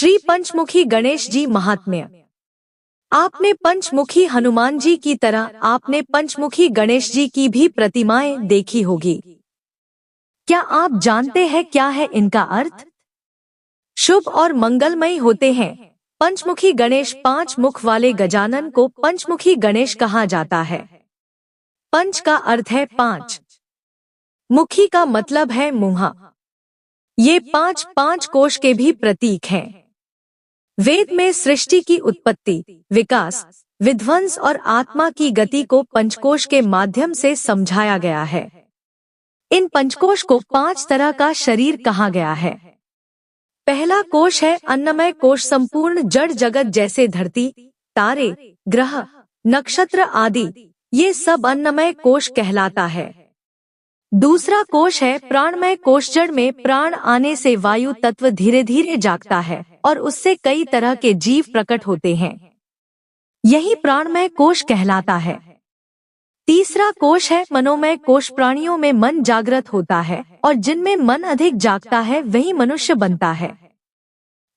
श्री पंचमुखी गणेश जी महात्म्य। आपने पंचमुखी हनुमान जी की तरह आपने पंचमुखी गणेश जी की भी प्रतिमाएं देखी होगी। क्या आप जानते हैं क्या है इनका अर्थ? शुभ और मंगलमयी होते हैं। पंचमुखी गणेश 5 मुख वाले गजानन को पंचमुखी गणेश कहा जाता है। पंच का अर्थ है 5, मुखी का मतलब है मुँह। ये 5 कोश के भी प्रतीक हैं। वेद में सृष्टि की उत्पत्ति, विकास, विध्वंस और आत्मा की गति को पंचकोश के माध्यम से समझाया गया है। इन पंचकोश को 5 तरह का शरीर कहा गया है। पहला कोश है अन्नमय कोश, संपूर्ण जड़ जगत जैसे धरती, तारे, ग्रह, नक्षत्र आदि ये सब अन्नमय कोश कहलाता है। दूसरा कोश है प्राणमय कोश, जड़ में प्राण आने से वायु तत्व धीरे धीरे जागता है और उससे कई तरह के जीव प्रकट होते हैं। यही प्राणमय कोश कहलाता है। तीसरा कोश है मनोमय कोश, प्राणियों में मन जागृत होता है और जिनमें मन अधिक जागता है वही मनुष्य बनता है।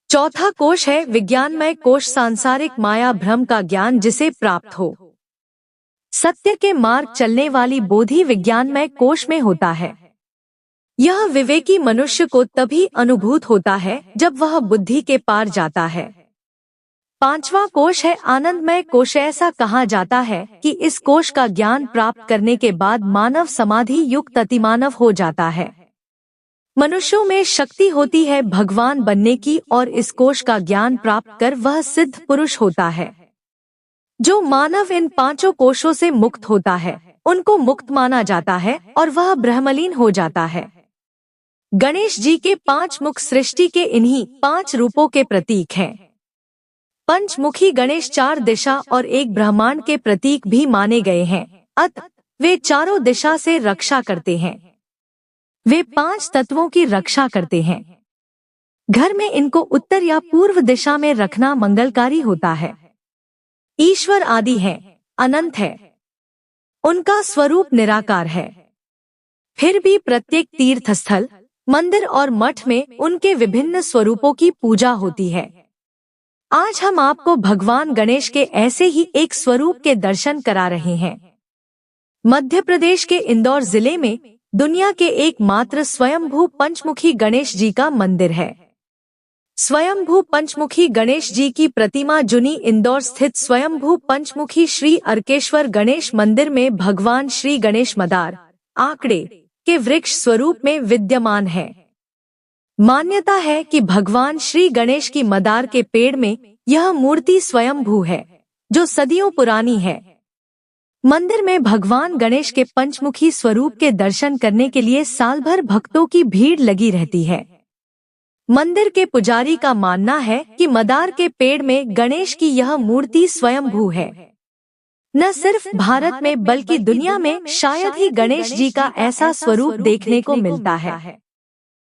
चौथा कोश है विज्ञानमय कोश, सांसारिक माया भ्रम का ज्ञान जिसे प्राप्त हो। सत्य के मार्ग चलने वाली बोधि विज्ञानमय कोश में होता है। यह विवेकी मनुष्य को तभी अनुभूत होता है जब वह बुद्धि के पार जाता है। पांचवा कोश है आनंदमय कोश। ऐसा कहा जाता है कि इस कोश का ज्ञान प्राप्त करने के बाद मानव समाधि युक्त अतिमानव हो जाता है। मनुष्यों में शक्ति होती है भगवान बनने की और इस कोश का ज्ञान प्राप्त कर वह सिद्ध पुरुष होता है। जो मानव इन 5 कोशों से मुक्त होता है उनको मुक्त माना जाता है और वह ब्रह्मलीन हो जाता है। गणेश जी के 5 मुख सृष्टि के इन्हीं 5 रूपों के प्रतीक हैं। पंचमुखी गणेश 4 दिशा और 1 ब्रह्मांड के प्रतीक भी माने गए हैं। अतः वे चारों दिशा से रक्षा करते हैं। वे 5 तत्वों की रक्षा करते हैं। घर में इनको उत्तर या पूर्व दिशा में रखना मंगलकारी होता है। ईश्वर आदि है, अनंत है। उनका स्वरूप निराकार है। फिर भी प्रत्येक तीर्थ स्थल, मंदिर और मठ में उनके विभिन्न स्वरूपों की पूजा होती है। आज हम आपको भगवान गणेश के ऐसे ही एक स्वरूप के दर्शन करा रहे हैं। मध्य प्रदेश के इंदौर जिले में दुनिया के एकमात्र स्वयंभू पंचमुखी गणेश जी का मंदिर है। स्वयंभू पंचमुखी गणेश जी की प्रतिमा जुनी इंदौर स्थित स्वयंभू पंचमुखी श्री अर्केश्वर गणेश मंदिर में भगवान श्री गणेश मदार, आंकड़े के वृक्ष स्वरूप में विद्यमान है। मान्यता है कि भगवान श्री गणेश की मदार के पेड़ में यह मूर्ति स्वयंभू है, जो सदियों पुरानी है। मंदिर में भगवान गणेश के पंचमुखी स्वरूप के दर्शन करने के लिए साल भर भक्तों की भीड़ लगी रहती है। मंदिर के पुजारी का मानना है कि मदार के पेड़ में गणेश की यह मूर्ति स्वयंभू है। न सिर्फ भारत में बल्कि दुनिया में शायद ही गणेश जी का ऐसा स्वरूप देखने को मिलता है।